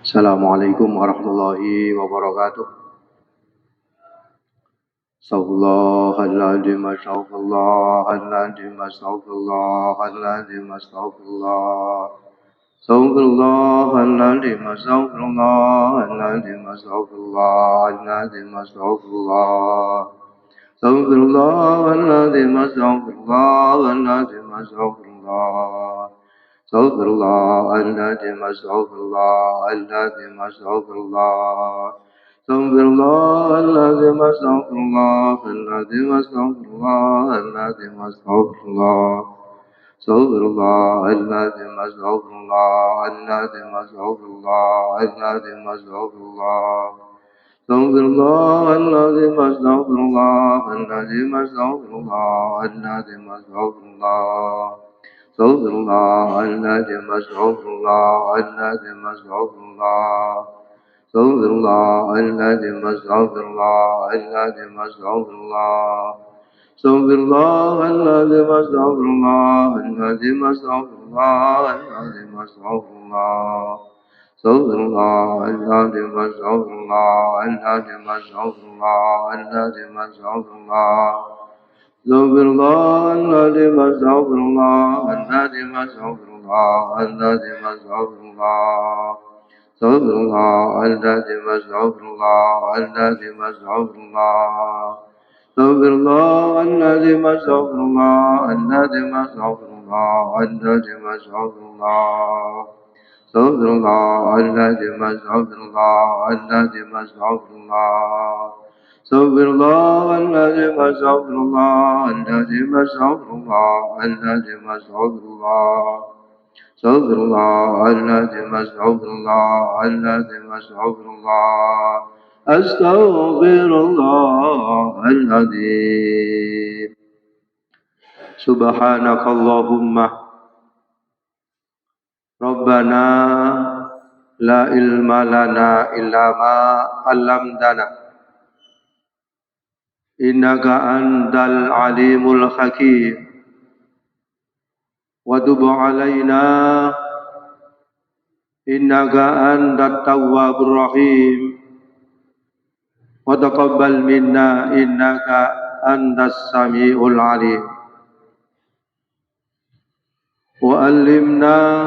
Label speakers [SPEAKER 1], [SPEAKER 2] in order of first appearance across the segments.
[SPEAKER 1] Assalamualaikum warahmatullahi wabarakatuh. Astaghfirullahaladzim, astaghfirullahaladzim, astaghfirullahaladzim, astaghfirullah. Astaghfirullahaladzim, astaghfirullahaladzim, astaghfirullahaladzim, astaghfirullah. Astaghfirullahaladzim, astaghfirullahaladzim, astaghfirullah. Astaghfirullahaladzim, astaghfirullahaladzim, astaghfirullah. Astaghfirullahaladzim, astaghfirullahaladzim, astaghfirullahaladzim, astaghfirullah. Astaghfirullahaladzim, astaghfirullahaladzim, astaghfirullahaladzim, astaghfirullah. Astaghfirullahaladzim, astaghfirullahaladzim, astaghfirullahaladzim, astaghfirullah. Astaghfirullahaladzim, astaghfirullahaladzim, astaghfirullah. Astaghfirullahaladzim, astaghfirullahaladzim, astaghfirullah. Astaghfirullahaladzim, astaghfirullahaladzim, astaghfirullahaladzim, astaghfirullah. Astaghfirullahaladzim, astaghfirullahaladzim, astaghfirullahaladzim, astaghfirullah. Astaghfirullahaladzim, astaghfirullahaladzim, astaghfirullahaladzim, astaghfirullah. Astaghfirullahaladzim, astaghfirullahaladzim, astaghfirullah. Astaghfirullahaladzim, astaghfirullahaladzim, astaghfirullahaladzim, astaghfirullah. Astaghfirullahaladzim, astaghfirullahaladzim, astaghfirullah. Astaghfirullahaladzim, astaghfirullahaladzim, astaghfirullahaladzim, astaghfirullah. Astaghfirullahaladzim, astaghfirullahaladzim, astaghfirullah. Astaghfirullahaladzim. Subhanakallahumma Rabbana la ilma lana illa ma 'allamtana. Innaka antal alimul hakim. Wa tub alaina innaka antat tawwabur rahim. Wa taqabbal minna innaka antas samiul alim. Wa allimna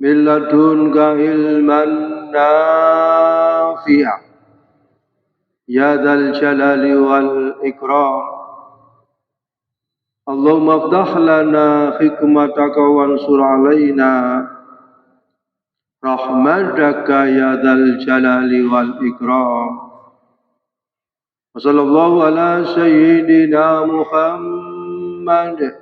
[SPEAKER 1] min ladunka ilman nafi'a ya dzal jalali wal ikram. Allahumma aftah lana hikmataka wansur alaina rahmataka ya dzal jalali wal ikram. Wa sallallahu ala sayyidina Muhammad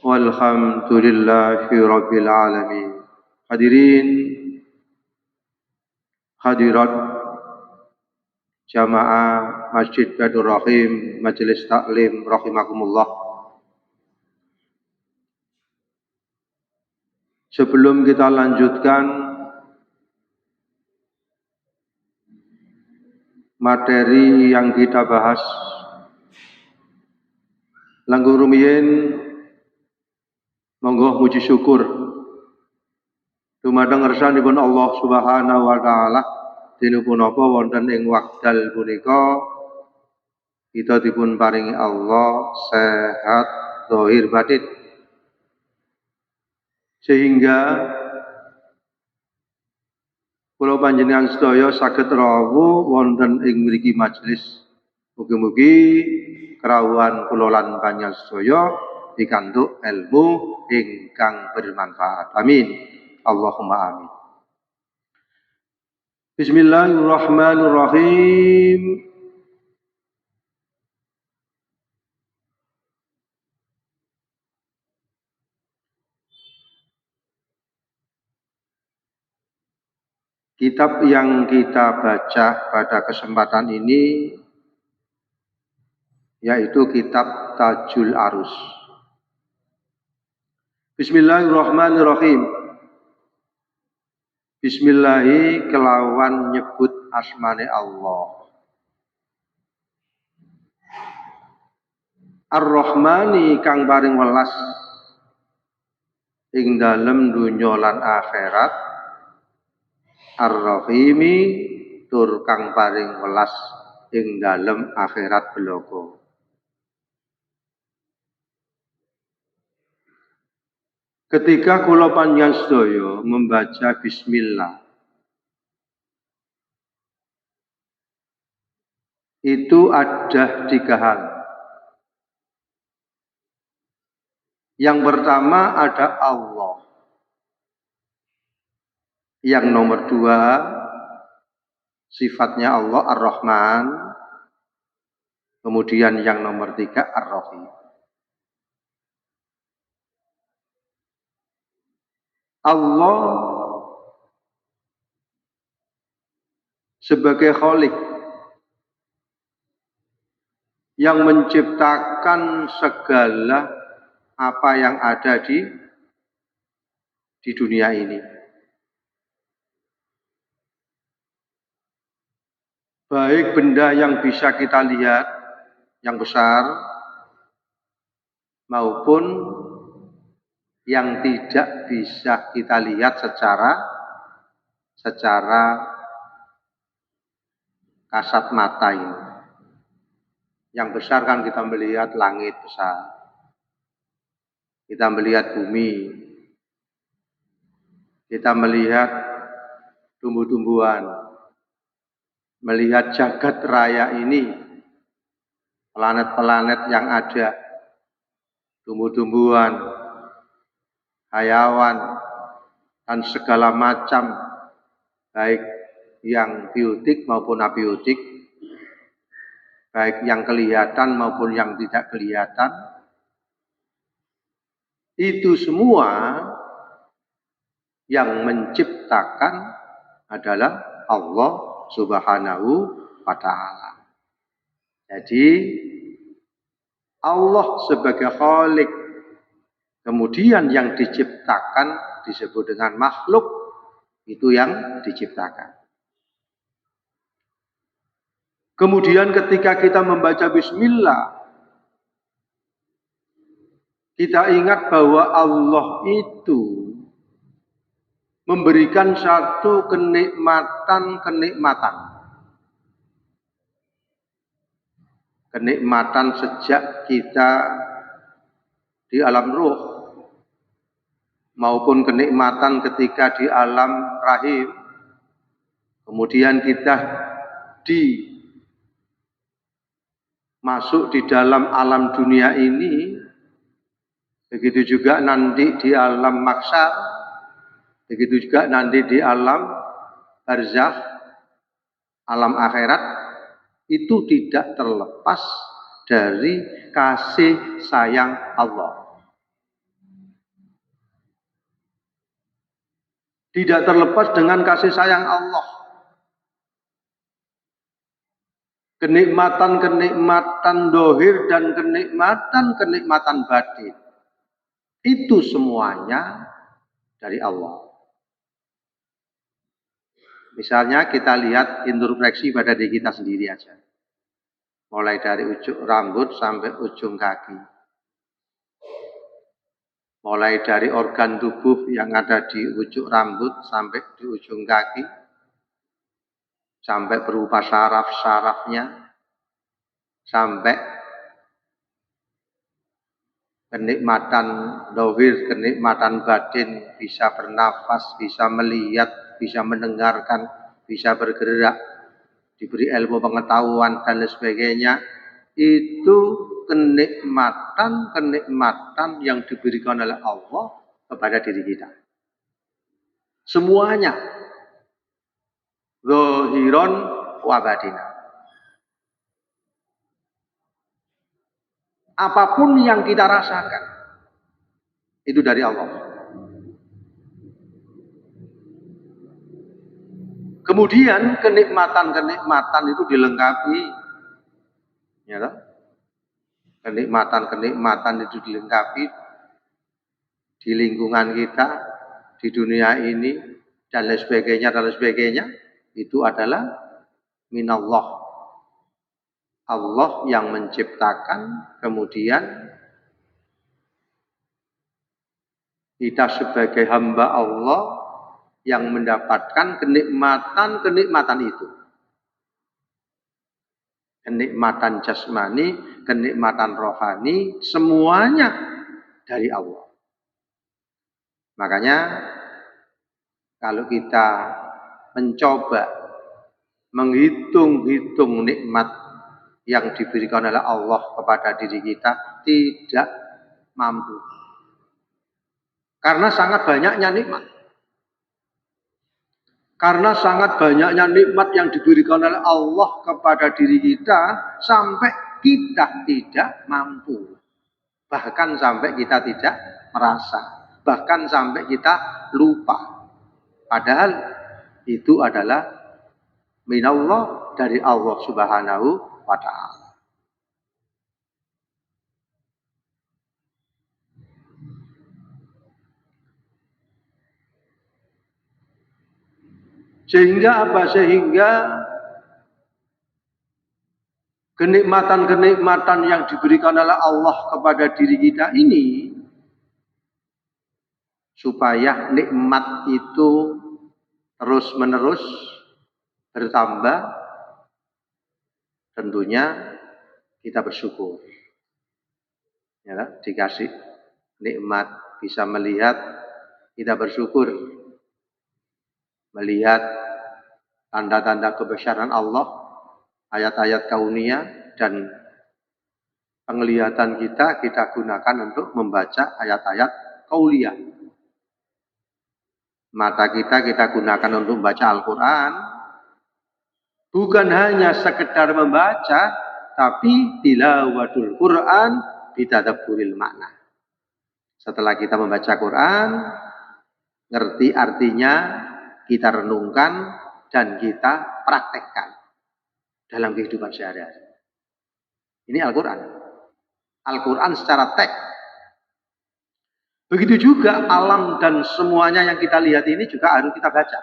[SPEAKER 1] walhamdulillahi rabbil alamin. Hadirin hadirat jamaah Masjid Baitur Rahim, Majelis Taklim rahimakumullah. Sebelum kita lanjutkan materi yang kita bahas, langkung rumiyin monggo muji syukur dumateng ngersanipun Allah Subhanahu wa taala dene punapa wonten ing wekdal punika kita dipun paringi Allah sehat zahir batin sehingga kula panjenengan sedaya saged rawuh wonten ing mriki majelis. Mugi-mugi kerawuhan kula lan panjenengan sedaya pikantuk ilmu ingkang bermanfaat. Amin. Allahumma amin. Bismillahirrahmanirrahim. Kitab yang kita baca pada kesempatan ini yaitu kitab Tajul Arus. Bismillahirrahmanirrahim. Bismillahi kelawan nyebut asmane Allah. Ar-Rahmani kang paring welas ing dalem dunya lan akhirat, Ar-Rahimi tur kang paring welas ing dalem akhirat bloko. Ketika kula panjenengan sedaya membaca bismillah, itu ada 3 hal. Yang pertama ada Allah. Yang nomor 2 sifatnya Allah Ar-Rahman. Kemudian yang nomor 3 Ar-Rahim. Allah sebagai Khalik yang menciptakan segala apa yang ada di dunia ini. Baik benda yang bisa kita lihat, yang besar, maupun yang tidak bisa kita lihat secara kasat mata ini. Yang besar kan kita melihat langit besar, kita melihat bumi, kita melihat tumbuh-tumbuhan, melihat jagat raya ini, planet-planet yang ada, tumbuh-tumbuhan, hayawan, dan segala macam, baik yang biotik maupun abiotik, baik yang kelihatan maupun yang tidak kelihatan, itu semua yang menciptakan adalah Allah Subhanahu wa Ta'ala. Jadi Allah sebagai Khalik, kemudian yang diciptakan disebut dengan makhluk, itu yang diciptakan. Kemudian ketika kita membaca bismillah, kita ingat bahwa Allah itu memberikan satu kenikmatan. Kenikmatan sejak kita di alam ruh, maupun kenikmatan ketika di alam rahim, kemudian kita masuk di dalam alam dunia ini, begitu juga nanti di alam mahsyar, begitu juga nanti di alam barzakh, alam akhirat, itu tidak terlepas dari kasih sayang Allah. Tidak terlepas dengan kasih sayang Allah. Kenikmatan dohir dan kenikmatan batin, itu semuanya dari Allah. Misalnya kita lihat introspeksi pada diri kita sendiri aja. Mulai dari ujung rambut sampai ujung kaki. Mulai dari organ tubuh yang ada di ujung rambut sampai di ujung kaki. Sampai berupa saraf-sarafnya, sampai kenikmatan dohir, kenikmatan batin, bisa bernafas, bisa melihat, bisa mendengarkan, bisa bergerak, diberi ilmu pengetahuan dan sebagainya. Itu kenikmatan yang diberikan oleh Allah kepada diri kita. Semuanya. Zahiron wa batina. Apapun yang kita rasakan, itu dari Allah. Kemudian kenikmatan itu dilengkapi, ya toh? Kenikmatan itu dilengkapi di lingkungan kita, di dunia ini, dan lain sebagainya. Itu adalah minallah. Allah yang menciptakan, kemudian Kita sebagai hamba Allah yang mendapatkan kenikmatan itu. Kenikmatan jasmani, kenikmatan rohani, semuanya dari Allah. Makanya kalau kita mencoba menghitung-hitung nikmat yang diberikan oleh Allah kepada diri kita, tidak mampu. Karena sangat banyaknya nikmat. Karena sangat banyaknya nikmat yang diberikan oleh Allah kepada diri kita, sampai kita tidak mampu. Bahkan sampai kita tidak merasa. Bahkan sampai kita lupa. Padahal itu adalah minallah, dari Allah Subhanahu wa ta'ala. Sehingga apa? Sehingga kenikmatan-kenikmatan yang diberikan oleh Allah kepada diri kita ini, supaya nikmat itu terus-menerus bertambah, tentunya kita bersyukur. Ya, dikasih nikmat, bisa melihat, kita bersyukur. Melihat tanda-tanda kebesaran Allah, ayat-ayat kauniyah, dan penglihatan kita gunakan untuk membaca ayat-ayat kauliyah. Mata kita gunakan untuk membaca Al-Quran, bukan hanya sekedar membaca, tapi tilawatul Quran bitadabburil makna. Setelah kita membaca Quran, ngerti artinya, kita renungkan dan kita praktekkan dalam kehidupan sehari-hari. Ini Al-Quran. Al-Quran secara teks. Begitu juga alam dan semuanya yang kita lihat ini juga harus kita baca.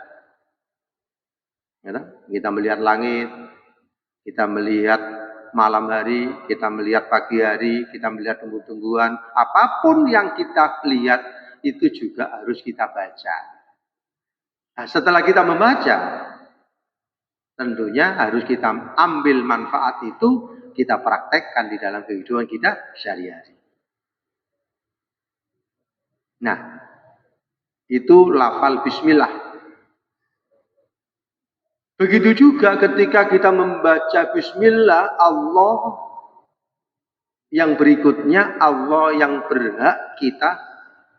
[SPEAKER 1] Kita melihat langit, kita melihat malam hari, kita melihat pagi hari, kita melihat tumbuh-tumbuhan. Apapun yang kita lihat itu juga harus kita baca. Nah, setelah kita membaca, tentunya harus kita ambil manfaat itu, kita praktekkan di dalam kehidupan kita sehari-hari. Nah, itu lafal bismillah. Begitu juga ketika kita membaca bismillah, Allah yang berikutnya, Allah yang berhak kita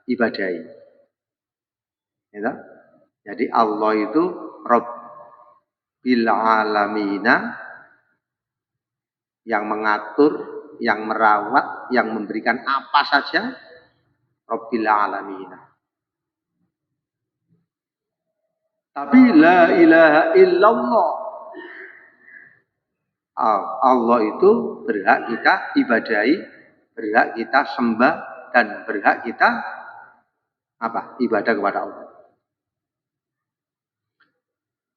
[SPEAKER 1] ibadahi. Ya, jadi Allah itu Rabbil alamina, yang mengatur, yang merawat, yang memberikan apa saja, Rabbil alamina. Tapi la ilaha illallah, Allah itu berhak kita ibadahi, berhak kita sembah, dan berhak kita ibadah kepada Allah.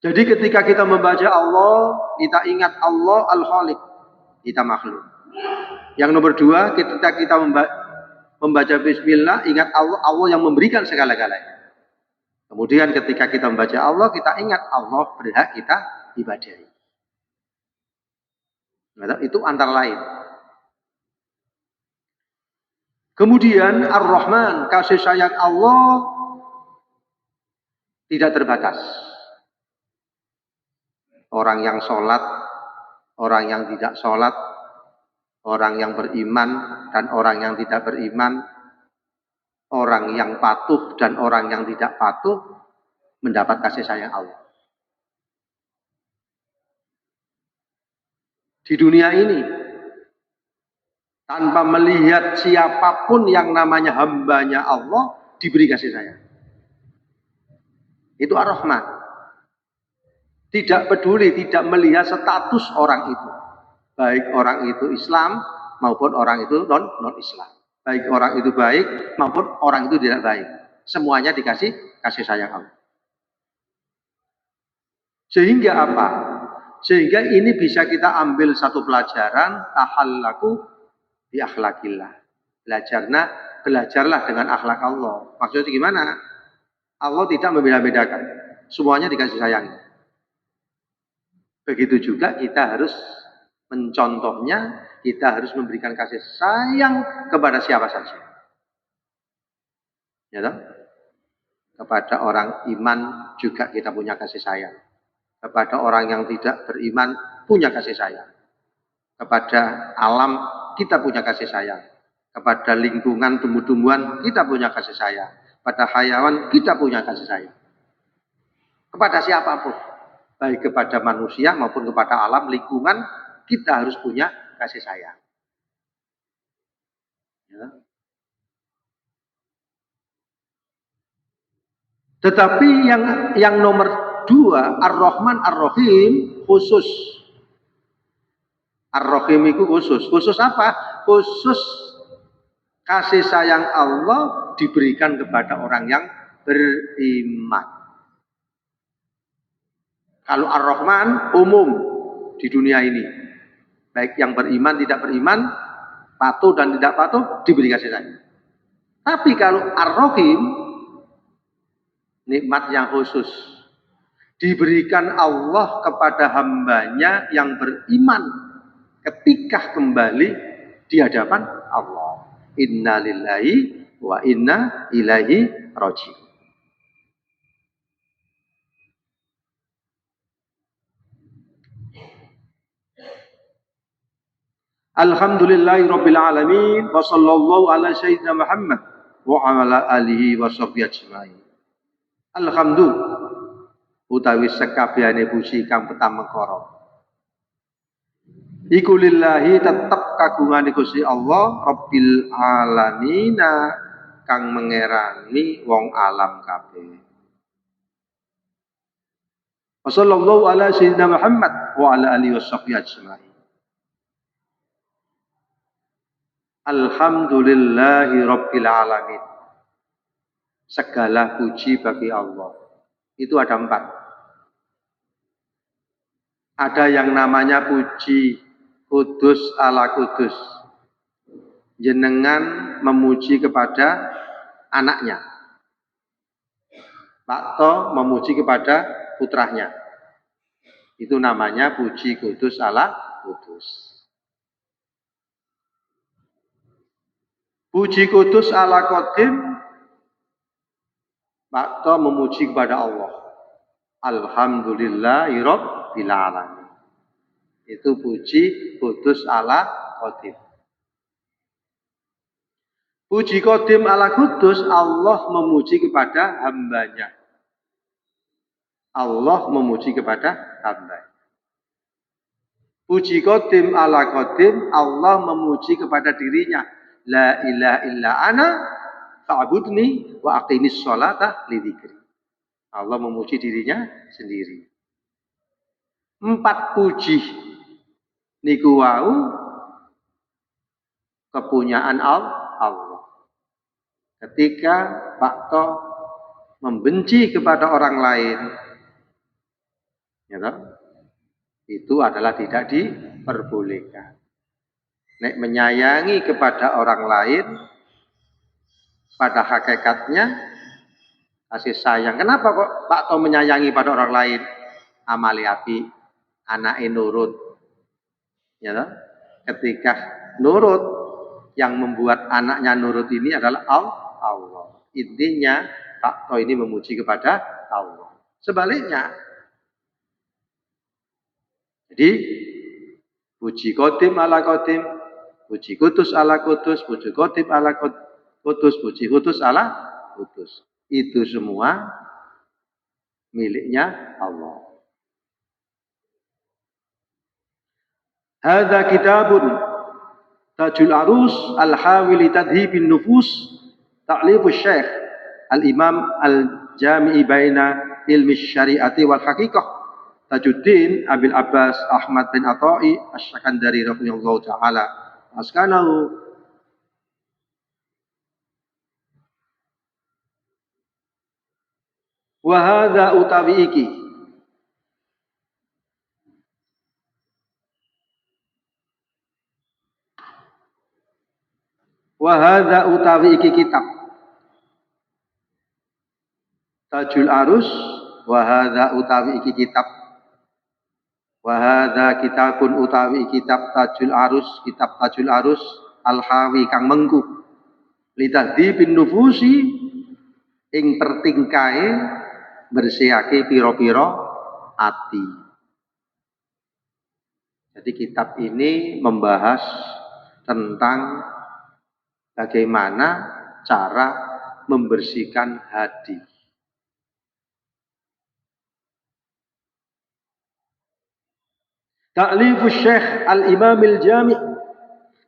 [SPEAKER 1] Jadi ketika kita membaca Allah, kita ingat Allah Al-Khaliq, kita makhluk. Yang nomor dua, ketika kita membaca bismillah, ingat Allah, Allah yang memberikan segala-galanya. Kemudian ketika kita membaca Allah, kita ingat Allah berhak kita ibadahi. Itu antara lain. Kemudian Ar-Rahman, kasih sayang Allah tidak terbatas. Orang yang sholat, orang yang tidak sholat, orang yang beriman dan orang yang tidak beriman, orang yang patuh dan orang yang tidak patuh, mendapat kasih sayang Allah. Di dunia ini, tanpa melihat siapapun yang namanya hambanya Allah, diberi kasih sayang. Itu Ar-Rahman. Tidak peduli, tidak melihat status orang itu. Baik orang itu Islam maupun orang itu non-Islam. Baik orang itu baik maupun orang itu tidak baik. Semuanya dikasih kasih sayang Allah. Sehingga apa? Sehingga ini bisa kita ambil satu pelajaran, tahallaku bi akhlaqillah. Belajarnya belajarlah dengan akhlak Allah. Maksudnya gimana? Allah tidak membeda-bedakan. Semuanya dikasih sayang. Begitu juga kita harus mencontohnya, kita harus memberikan kasih sayang kepada siapa saja. Ya toh? Kepada orang iman juga kita punya kasih sayang. Kepada orang yang tidak beriman punya kasih sayang. Kepada alam kita punya kasih sayang. Kepada lingkungan tumbuh-tumbuhan kita punya kasih sayang. Pada hayawan kita punya kasih sayang. Kepada siapapun, baik kepada manusia maupun kepada alam lingkungan, kita harus punya kasih sayang. Ya. Tetapi yang nomor 2, Ar-Rahman Ar-Rahim khusus. Ar-Rahim itu khusus. Khusus apa? Khusus kasih sayang Allah diberikan kepada orang yang beriman. Kalau Ar-Rahman umum di dunia ini. Baik yang beriman, tidak beriman, patuh dan tidak patuh, diberi kasih sayang. Tapi kalau Ar-Rahim, nikmat yang khusus. Diberikan Allah kepada hambanya yang beriman ketika kembali di hadapan Allah. Inna lillahi wa inna ilaihi raji'un. Alhamdulillahi rabbil alamin wa sallallahu ala sayyidina Muhammad wa ala alihi wa sahbihi ajmain. Alhamdulillah utawi sekabehane puji kang petamekara. Iku lillahi tetep kagungane Gusti Allah Rabbil alamina kang mengerani wong alam kabeh. Wassallallahu ala sayyidina Muhammad wa ala alihi washabbihi ajmain. Alhamdulillahi rabbil alamin. Segala puji bagi Allah. Itu ada 4. Ada yang namanya puji kudus ala kudus. Jenengan memuji kepada anaknya. Pak To memuji kepada putranya. Itu namanya puji kudus ala kudus. Puji kudus ala qadim, Pak To memuji kepada Allah. Alhamdulillahirabbil alamin. Itu puji kudus ala qadim. Puji qadim ala kudus, Allah memuji kepada hambanya. Allah memuji kepada hamba. Puji qadim ala qadim, Allah memuji kepada dirinya. La ilaha illa ana fa'budni wa aqimis sholata li dzikri. Allah memuji dirinya sendiri. 4 puji niku wau kepunyaan Allah. Ketika Pak To membenci kepada orang lain, ya toh, itu adalah tidak diperbolehkan. Nek menyayangi kepada orang lain, pada hakikatnya kasih sayang. Kenapa kok Pak To menyayangi pada orang lain? Amali api, anake nurut. Ya toh? Ketika nurut, yang membuat anaknya nurut ini adalah Allah. Intinya Pak To ini memuji kepada Allah. Sebaliknya, jadi puji qadim ala qadim, puji kudus ala kudus, puji qadim ala kudus, puji kudus ala kudus. Itu semua miliknya Allah. Hadza kitabun Tajul Arus al-Hawili Tadhibin Nufus Ta'lifus Syekh Al-Imam Al-Jami'i Baina Ilmi Syariati wal Haqiqah Tajuddin Abil Abbas Ahmad bin Atha'i Asy-Syakandari rahimahullahu taala. Askanahu wa hadza utawi iki Wa hadza utawi iki kitab Tajul Arus, wa hadza utawi iki kitab, wa hadza kitabun utawi kitab Tajul Arus, kitab Tajul Arus al-hawi kang mengku litadhibin nufusi ing pertingkae bersihake pira-pira ati. Jadi kitab ini membahas tentang bagaimana cara membersihkan hati. Ta'lifu Syekh Al-Imamil Jami'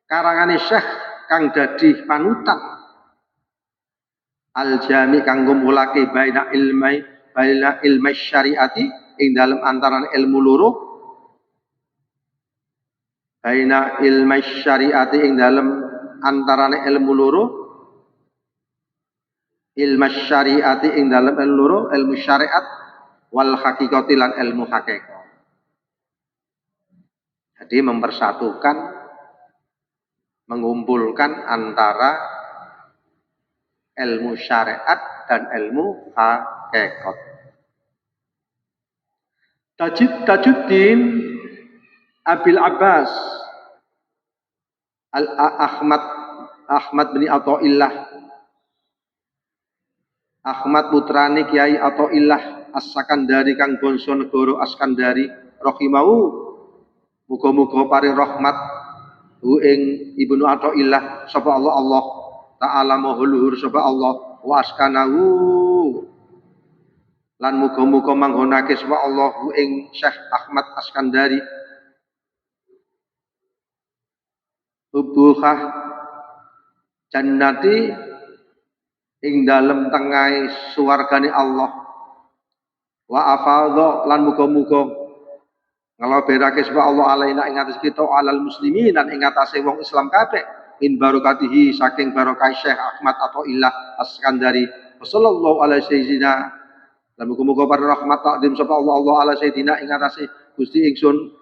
[SPEAKER 1] karangane Syekh kang dadi panutan Al-Jami' kang ngumpulake baina ilmai syariati ing dalem antaran ilmu loro, baina ilmai syariati ing dalem antarane ilmu loro, ilmu syariati ing dalem ilmu loro, ilmu syariat wal hakikati lan ilmu hakikat. Jadi mempersatukan, mengumpulkan antara ilmu syariat dan ilmu hakikat. Tajuddin Abil Abbas Ahmad bin Athaillah, Ahmad putrane Kiai Athaillah As-Sakandari kang bangsa negara Askandari rahimahu, muga-muga paring rahmat ing Ibnu Athaillah sapa Allah taala maha luhur sapa Allah, wa askanahu lan muga-muga manggonake sapa Allah ing Syekh Ahmad Askandari ubuhah jannati ing dalem tengahé swargane Allah, wa afadha lan muga-muga ngaloberake sapa Allah alaina ing atas kita alal muslimin lan ing atase wong Islam kabeh in barokatihi saking barokah Syekh Ahmad Athaillah Askandari sallallahu alaihi sayyidina lan muga-muga para rahmat takdim sapa Allah ala sayyidina ing atase Gusti ingsun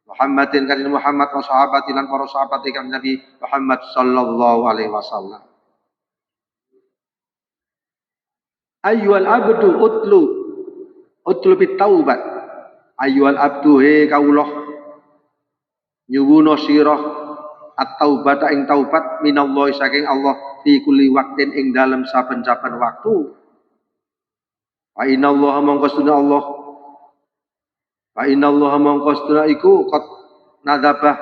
[SPEAKER 1] Muhammadin kanjeng Muhammad wa sahabati lan para sahabat kanjeng Nabi Muhammad sallallahu alaihi wasallam. Ayyuhal abdu utlu bit taubat, ayyuhal abdu he kaulah nyuwuna sira at-taubata ing taubat minallahi saking Allah fi kulli waqtin ing dalem saben-saben waktu. Wa innallaha mangkostuna Allah, wa innallaha mangkostuna iku qad nadzabah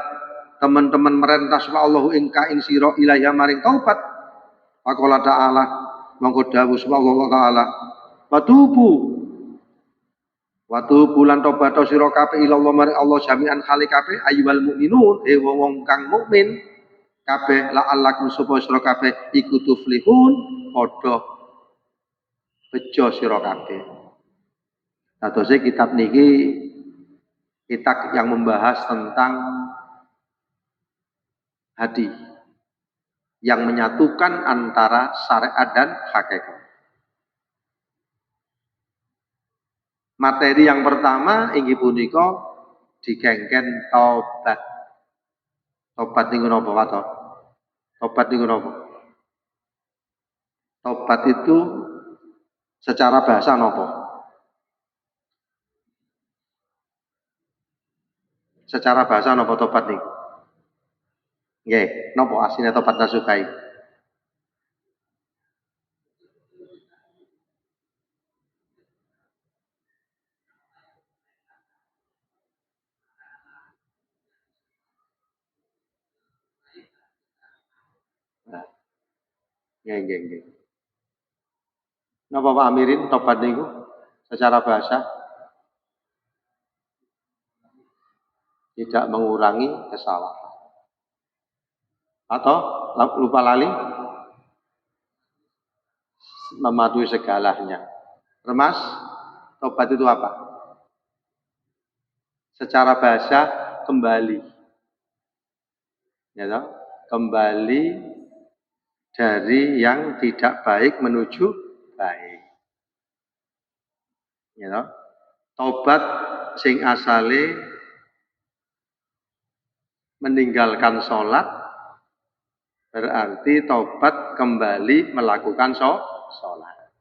[SPEAKER 1] teman-teman merentah sapa Allah ing ka ing sira ilaiha maring taubat. Faqala ta'ala mongko dawuh sapa Allah taala, Watubu lan tobat sira kabeh ila Allah maring Allah jami'an khali kabeh ayyuhal mukminun wong kang mukmin kabeh la'allakum supaya sira kabeh iku tuflihun padha bejo sira kabeh. Dadose kitab niki kitab yang membahas tentang hati yang menyatukan antara syariat dan hakikat. Materi yang pertama inggih punika digengken tobat. Tobat niku napa waton? Tobat niku napa? Tobat itu secara bahasa napa? Secara bahasa napa tobat niku? Nggih, napa asline tobat nasukai? Nggih. Napa Pak Amirin tobat niku secara bahasa? Tidak mengurangi kesalahan. Atau lupa lali? Mematuhi segalanya. Remas, tobat itu apa? Secara bahasa kembali. Ya toh? Kembali dari yang tidak baik menuju baik. Ya toh? Tobat sing asale meninggalkan sholat Berarti tobat kembali melakukan sholat.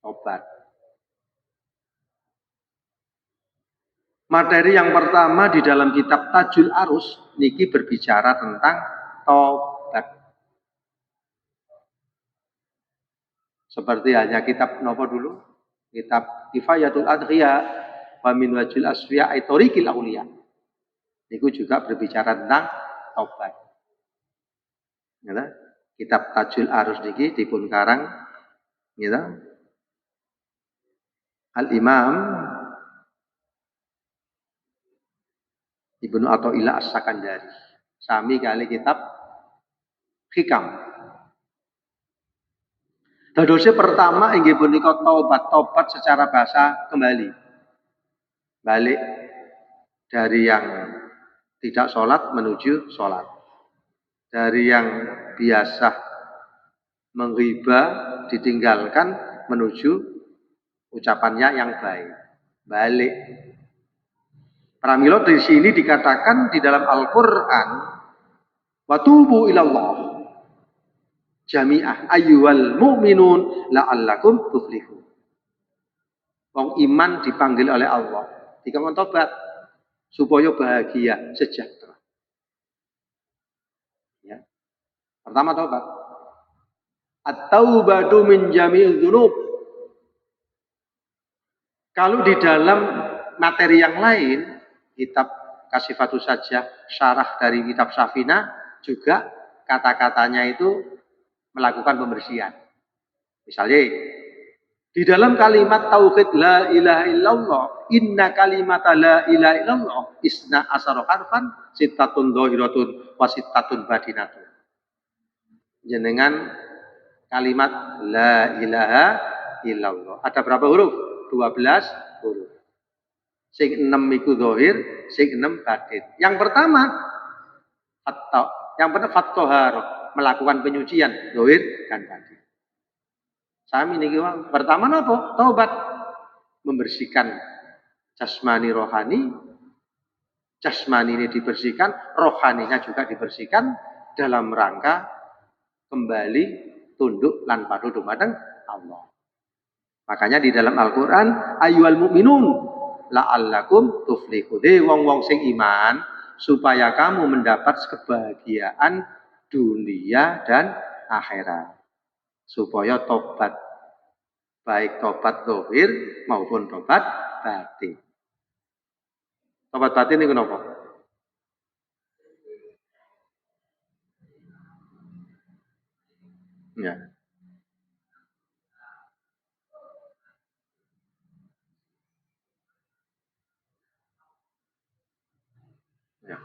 [SPEAKER 1] Tobat. Materi yang pertama di dalam kitab Tajul Arus niki berbicara tentang tobat. Seperti hanya kitab nopo dulu? Kitab Kifayatul Adhiya wa min wajil asfiya aitorikil auliya. Niku juga berbicara tentang tobat. Ya, kitab Tajul Arus niki dipun karang ya, Al-Imam Ibnu Athaillah As-Sakandari. Sami kali kitab Hikam. Dadosnya pertama inggih punika tobat secara bahasa kembali. Balik dari yang tidak sholat menuju sholat. Dari yang biasa menghibah ditinggalkan menuju ucapannya yang baik. Balik. Pramila di sini dikatakan di dalam Al-Qur'an wa tubu ilallah jami'ah ayyuhal mu'minun la'allakum tuflihun. Wong iman dipanggil oleh Allah dikon tobat supaya bahagia sejahtera. Ya. Pertama tobat. At-taubatu min jami'idz dzunub. Kalau di dalam materi yang lain, kitab Kasifatus Sajjah, syarah dari kitab Safina juga kata-katanya itu melakukan pembersihan. Misalnya di dalam kalimat tauhid la ilaha illallah, inna kalimat la ilaha illallah isna asara harfan sittatun dhahiratun wa sittatun badinatun. Jenengan kalimat la ilaha illallah. Ada berapa huruf? 12 huruf. Sing 6 iku dhahir, sing 6 batin. Yang pertama fattohar, melakukan penyucian dhahir dan batin. Sami niki wae. Pertama napa? Taubat. Membersihkan jasmani rohani. Jasmani ini dibersihkan, rohaninya juga dibersihkan dalam rangka kembali tunduk lan patuh dumateng Allah. Makanya di dalam Al-Qur'an ayyuhal mu'minun la'allakum tuflihun. Wong-wong sing iman supaya kamu mendapat kebahagiaan dunia dan akhirat. Supaya tobat, baik tobat zahir maupun tobat batin. Tobat batin ini kenapa? Ya. Ya.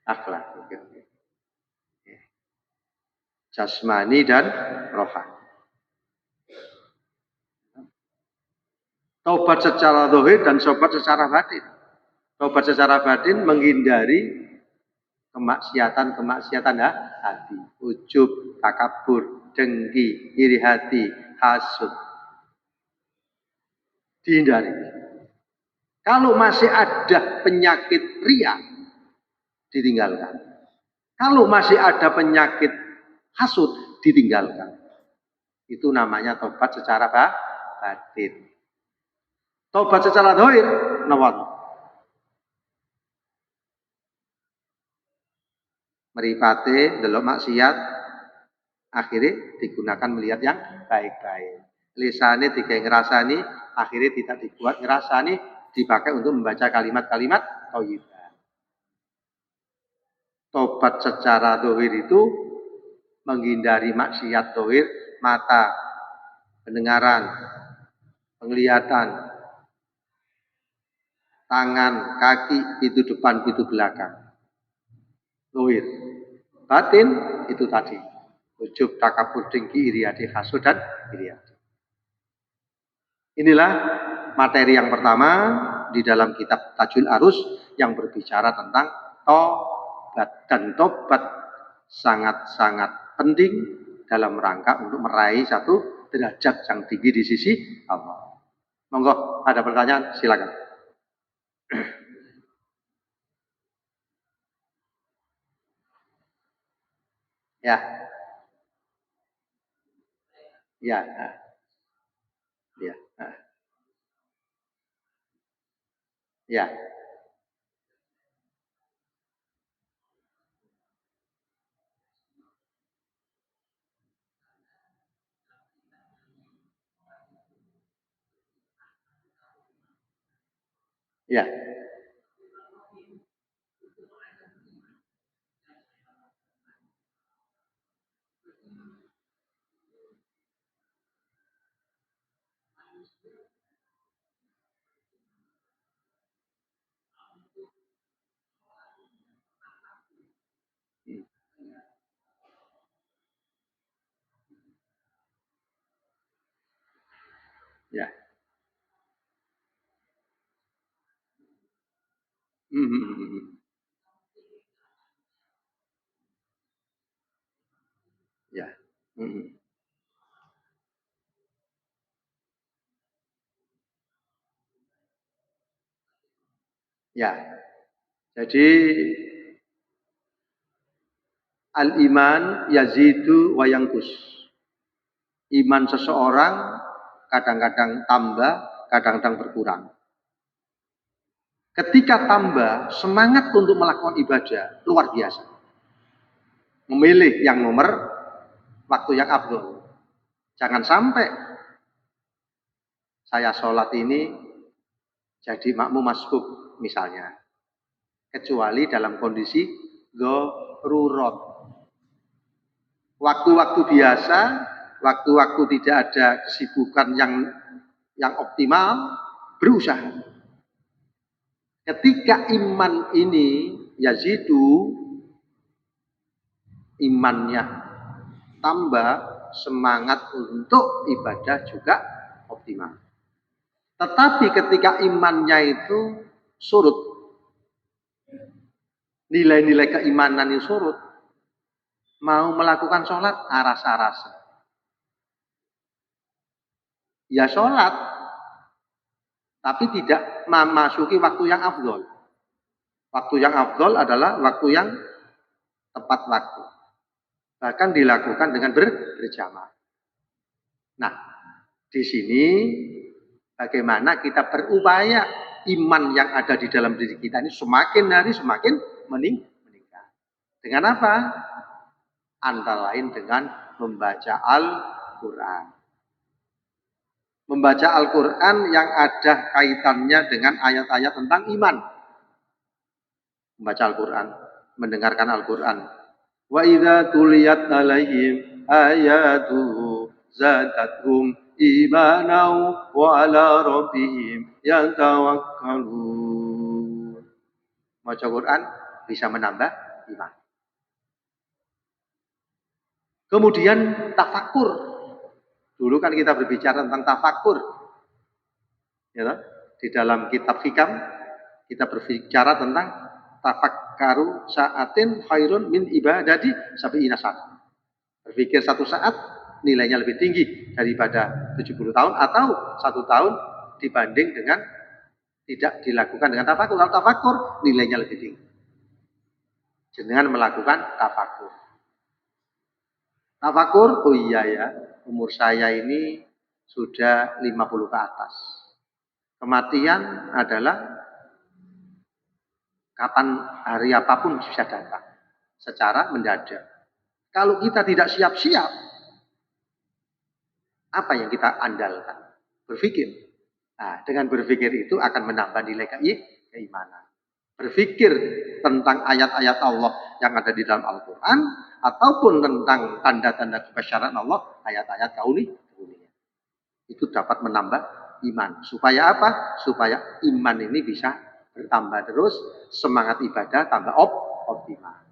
[SPEAKER 1] Akhlak. Jasmani dan rohani. Taubat secara zahir dan tobat secara batin. Taubat secara batin menghindari kemaksiatan hati, ujub, takabur, dengki, iri hati, hasud. Dihindari. Kalau masih ada penyakit ria, ditinggalkan. Kalau masih ada penyakit hasud, ditinggalkan. Itu namanya tobat secara batin. Tobat secara zahir, napa? Meripate, delok maksiat, akhirnya digunakan melihat yang baik-baik. Lisane digawe ngrasani, akhirnya tidak dibuat ngrasani, dipakai untuk membaca kalimat-kalimat thayyibah. Tobat secara zahir itu menghindari maksiat zahir, mata, pendengaran, penglihatan, tangan, kaki, itu depan, itu belakang. Zahir. Batin itu tadi. Ujub, takabur, dengki, iri hati, hasud, dan iri hati. Inilah materi yang pertama di dalam kitab Tajul Arus yang berbicara tentang tobat. Dan tobat sangat-sangat penting dalam rangka untuk meraih satu derajat yang tinggi di sisi Allah. Monggo, ada pertanyaan? Silakan. Ya. Ya, ya, ya, ya, ya. Hmm. Ya. Hmm. Ya. Jadi al-iman yazidu wa yangkus. Iman seseorang kadang-kadang tambah, kadang-kadang berkurang. Ketika tambah, semangat untuk melakukan ibadah luar biasa. Memilih yang nomor, waktu yang abdul. Jangan sampai saya sholat ini jadi makmum masbuk misalnya. Kecuali dalam kondisi darurat. Waktu-waktu biasa, waktu-waktu tidak ada kesibukan yang optimal, berusaha. Ketika iman ini yazidu, imannya tambah, semangat untuk ibadah juga optimal. Tetapi ketika imannya itu surut, nilai-nilai keimanan yang surut, mau melakukan sholat rasa-rasa. Ya sholat, tapi tidak memasuki waktu yang afdol. Waktu yang afdol adalah waktu yang tepat waktu. Bahkan dilakukan dengan berjamaah. Nah, di sini bagaimana kita berupaya iman yang ada di dalam diri kita ini semakin hari semakin meningkat. Dengan apa? Antara lain dengan membaca Al-Quran. Membaca Al-Quran yang ada kaitannya dengan ayat-ayat tentang iman. Membaca Al-Quran, mendengarkan Al-Quran. Wa idza tuliyat alaihim ayatuhu zadathum imanau wa ala rabbihim yatawakkalun. Baca Quran bisa menambah iman. Kemudian tafakur. Dulu kan kita berbicara tentang tafakur. Ya, di dalam kitab Hikam kita berbicara tentang tafakkaru sa'atin khairun min ibadati sab'ina sana. Berpikir satu saat nilainya lebih tinggi daripada 70 tahun atau satu tahun dibanding dengan tidak dilakukan dengan tafakur. Kalau tafakur nilainya lebih tinggi. Dengan melakukan tafakur. Tafakur, oh iya ya, umur saya ini sudah 50 ke atas. Kematian adalah kapan hari apapun bisa datang. Secara mendadak. Kalau kita tidak siap-siap, apa yang kita andalkan? Berpikir. Nah, dengan berpikir itu akan menambah nilai keimanan. Berpikir tentang ayat-ayat Allah yang ada di dalam Al-Quran, ataupun tentang tanda-tanda kebesaran Allah, ayat-ayat kauni. Itu dapat menambah iman. Supaya apa? Supaya iman ini bisa bertambah terus, semangat ibadah tambah optimal.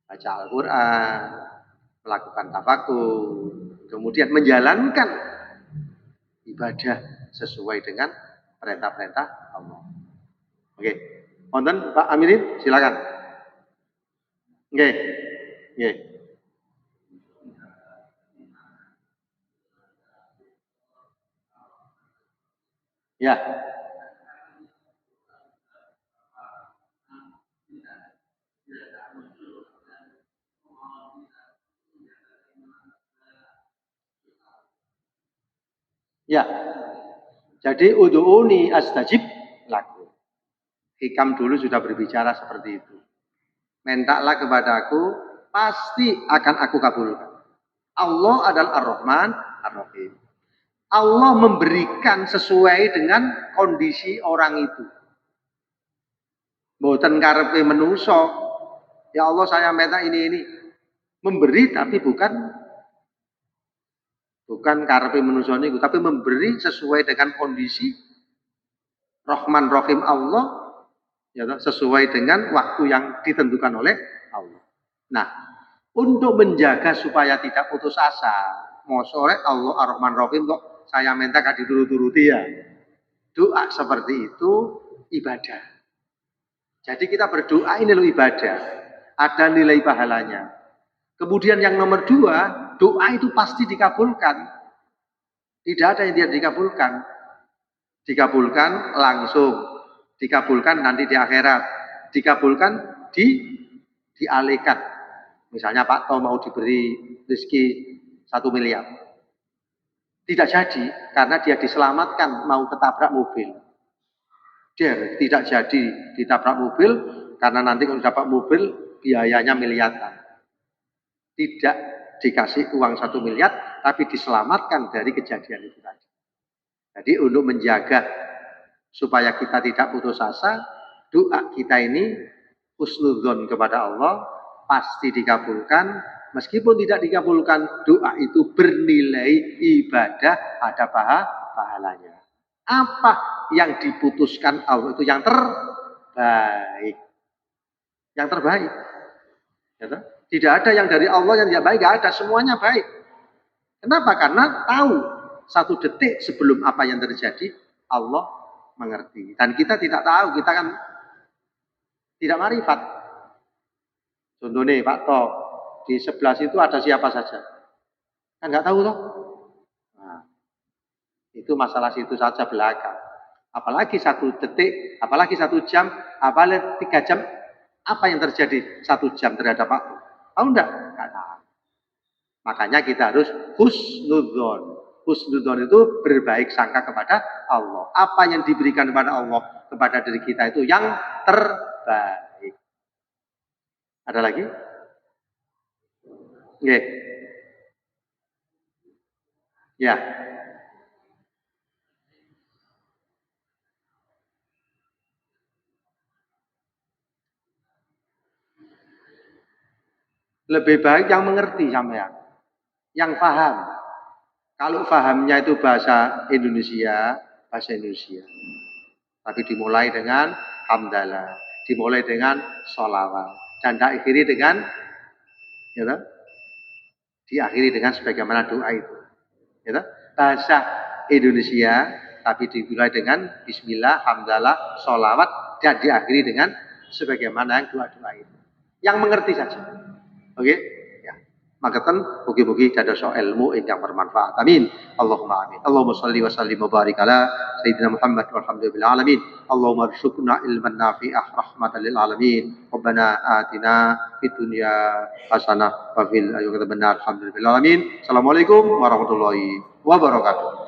[SPEAKER 1] Baca Al-Quran, melakukan tafakur, kemudian menjalankan ibadah sesuai dengan perintah-perintah Allah. Oke, Wonten Pak Amirin, silakan. Oke, oke. Ya, Ya, jadi ud'uni astajib lakum. Hikam dulu sudah berbicara seperti itu. Mintalah kepadaku, pasti akan aku kabulkan. Allah adalah Ar-Rahman, Ar-Rahim. Allah memberikan sesuai dengan kondisi orang itu. Mboten karepe menuso. Ya Allah saya minta ini. Memberi tapi bukan karepe menuso niku, tapi memberi sesuai dengan kondisi Rahman Rahim Allah, ya, sesuai dengan waktu yang ditentukan oleh Allah. Nah, untuk menjaga supaya tidak putus asa, mau sore Allah Ar-Rahman Rahim kok saya minta gak diturut-turuti ya. Doa seperti itu ibadah. Jadi kita berdoa ini loh ibadah. Ada nilai pahalanya. Kemudian yang nomor 2, doa itu pasti dikabulkan. Tidak ada yang tidak dikabulkan. Dikabulkan langsung. Dikabulkan nanti di akhirat. Dikabulkan dialihkan. Misalnya Pak To mau diberi rezeki 1 miliar. Tidak jadi karena dia diselamatkan mau ketabrak mobil. Dia tidak jadi ditabrak mobil karena nanti kalau dapat mobil biayanya miliaran. Tidak dikasih uang 1 miliar tapi diselamatkan dari kejadian itu tadi. Jadi untuk menjaga supaya kita tidak putus asa, doa kita ini husnudzon kepada Allah pasti dikabulkan. Meskipun tidak dikabulkan, doa itu bernilai ibadah, ada pahalanya. Apa yang diputuskan Allah itu yang terbaik. Yang terbaik. Tidak ada yang dari Allah yang tidak baik, tidak ada, semuanya baik. Kenapa? Karena tahu 1 detik sebelum apa yang terjadi, Allah mengerti. Dan kita tidak tahu, kita kan tidak marifat. Contohnya Pak To, di sebelah situ ada siapa saja. Kan nggak tahu toh. Nah, itu masalah situ saja belakang. Apalagi 1 detik, apalagi 1 jam, apalagi 3 jam, apa yang terjadi 1 jam terhadap Pak To? Tahu enggak? Enggak tahu. Makanya kita harus husnudzon. Husnudzon itu berbaik sangka kepada Allah. Apa yang diberikan kepada Allah kepada diri kita itu yang terbaik. Ada lagi? Oke. Ya. Lebih baik yang mengerti sampean, yang paham. Kalau pahamnya itu bahasa Indonesia. Tapi dimulai dengan hamdalah, dimulai dengan sholawat, dan diakhiri dengan, ya, diakhiri dengan sebagaimana doa itu. Ya, bahasa Indonesia, tapi dimulai dengan Bismillah, hamdalah, sholawat, dan diakhiri dengan sebagaimana yang doa-doa itu. Yang mengerti saja. Oke? Ya. Makatan mugi-mugi dados ilmu ingkang bermanfaat. Amin. Allahumma amin. Allahumma shalli wa sallim wa barik ala sayyidina Muhammad walhamdulillahi alamin. Allahumma arzuqna ilman nafi'ah rahmatan lil alamin. Rabbana atina fid dunya hasanah wa fil akhirati hasanah. Alhamdulillahi alamin. Assalamualaikum warahmatullahi wabarakatuh.